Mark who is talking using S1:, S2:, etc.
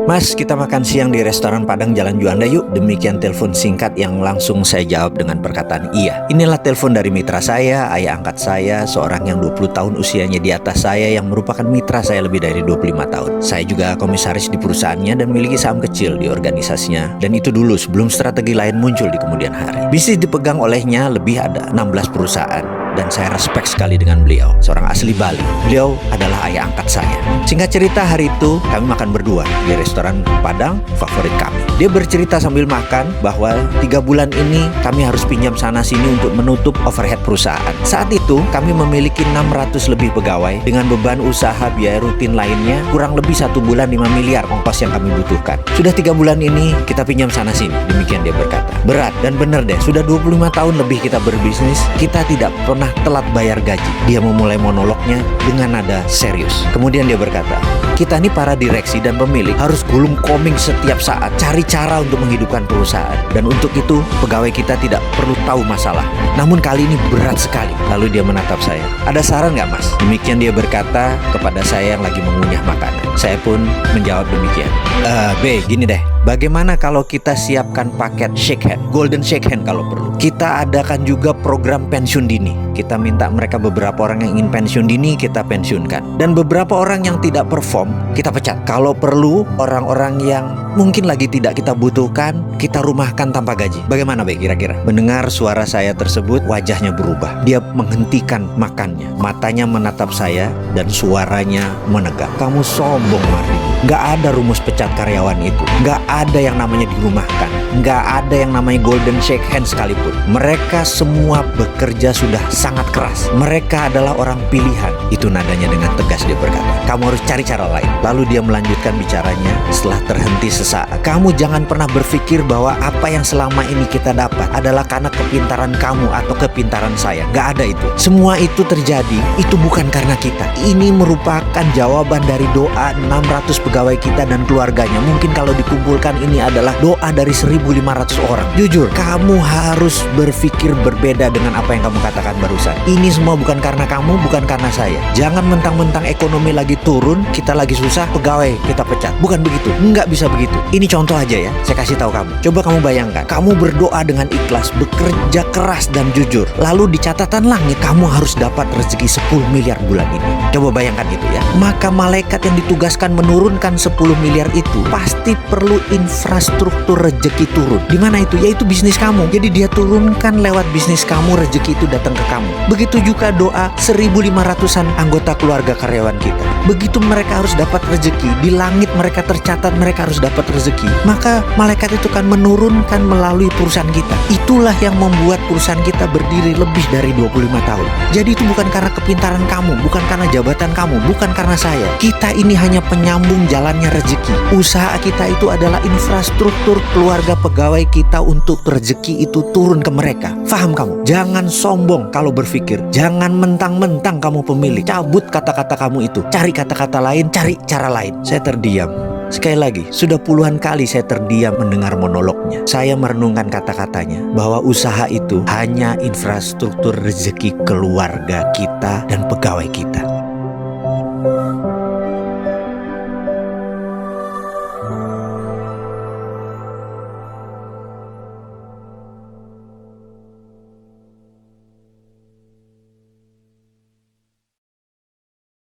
S1: Mas, kita makan siang di restoran Padang Jalan Juanda yuk. Demikian telepon singkat yang langsung saya jawab dengan perkataan iya. Inilah telepon dari mitra saya, ayah angkat saya, seorang yang 20 tahun usianya di atas saya, yang merupakan mitra saya lebih dari 25 tahun. Saya juga komisaris di perusahaannya dan memiliki saham kecil di organisasinya. Dan itu dulu sebelum strategi lain muncul di kemudian hari. Bisnis dipegang olehnya lebih ada 16 perusahaan. Dan saya respect sekali dengan beliau, seorang asli Bali. Beliau adalah ayah angkat saya. Singkat cerita, hari itu kami makan berdua di restoran Padang favorit kami. Dia bercerita sambil makan bahwa 3 bulan ini kami harus pinjam sana sini untuk menutup overhead perusahaan. Saat itu kami memiliki 600 lebih pegawai dengan beban usaha biaya rutin lainnya kurang lebih 1 bulan 5 miliar ongkos yang kami butuhkan. Sudah 3 bulan ini kita pinjam sana sini, demikian dia berkata. Berat dan bener deh, sudah 25 tahun lebih kita berbisnis, kita tidak pernah telat bayar gaji. Dia memulai monolognya dengan nada serius. Kemudian dia berkata, kita ini para direksi dan pemilik harus gulung koming setiap saat, cari cara untuk menghidupkan perusahaan. Dan untuk itu pegawai kita tidak perlu tahu masalah. Namun kali ini berat sekali. Lalu dia menatap saya. Ada saran nggak, Mas? Demikian dia berkata kepada saya yang lagi mengunyah makanan. Saya pun menjawab demikian. B, gini deh. Bagaimana kalau kita siapkan paket shake hand, golden shake hand kalau perlu. Kita adakan juga program pensiun dini. Kita minta mereka beberapa orang yang ingin pensiun dini, kita pensiunkan. Dan beberapa orang yang tidak perform, kita pecat. Kalau perlu, orang-orang yang mungkin lagi tidak kita butuhkan, kita rumahkan tanpa gaji. Bagaimana Be kira-kira? Mendengar suara saya tersebut, wajahnya berubah. Dia menghentikan makannya. Matanya menatap saya dan suaranya menegak. Kamu sombong, Mardi. Gak ada rumus pecat karyawan itu. Gak ada yang namanya dirumahkan. Gak ada yang namanya golden shake hand sekalipun. Mereka semua bekerja sudah sangat keras. Mereka adalah orang pilihan. Itu nadanya dengan tegas dia berkata. Kamu harus cari cara lain. Lalu dia melanjutkan bicaranya setelah terhenti sesaat. Kamu jangan pernah berpikir bahwa apa yang selama ini kita dapat adalah karena kepintaran kamu atau kepintaran saya. Gak ada itu. Semua itu terjadi, itu bukan karena kita. Ini merupakan jawaban dari doa 600 pegawai kita dan keluarganya. Mungkin kalau dikumpulkan ini adalah doa dari 1.500 orang. Jujur, kamu harus berpikir berbeda dengan apa yang kamu katakan barusan. Ini semua bukan karena kamu, bukan karena saya. Jangan mentang-mentang ekonomi lagi turun, kita lagi susah, pegawai kita pecat. Bukan begitu, nggak bisa begitu. Ini contoh aja ya, saya kasih tahu kamu. Coba kamu bayangkan, kamu berdoa dengan ikhlas, bekerja keras dan jujur. Lalu di catatan langit, kamu harus dapat rezeki 10 miliar bulan ini. Coba bayangkan itu ya. Maka malaikat yang ditugaskan menurunkan 10 miliar itu pasti perlu infrastruktur rezeki turun. Di mana itu? Yaitu bisnis kamu. Jadi dia turunkan lewat bisnis kamu, rezeki itu datang ke kamu. Begitu juga doa 1.500-an anggota keluarga karyawan kita. Begitu mereka harus dapat rezeki, di langit mereka tercatat mereka harus dapat rezeki. Maka malaikat itu kan menurunkan melalui perusahaan kita. Itulah yang membuat perusahaan kita berdiri lebih dari 25 tahun. Jadi itu bukan karena kepintaran kamu, bukan karena jabatan kamu, bukan karena saya. Kita ini hanya penyambung jalannya rezeki. Usaha kita itu adalah infrastruktur keluarga pegawai kita untuk rezeki itu turun ke mereka. Faham kamu? Jangan sombong kalau berpikir. Jangan mentang-mentang kamu pemilik. Cabut kata-kata kamu itu. Cari kata-kata lain, cari cara lain. Saya terdiam. Sekali lagi, sudah puluhan kali saya terdiam mendengar monolognya. Saya merenungkan kata-katanya bahwa usaha itu hanya infrastruktur rezeki keluarga kita dan pegawai kita.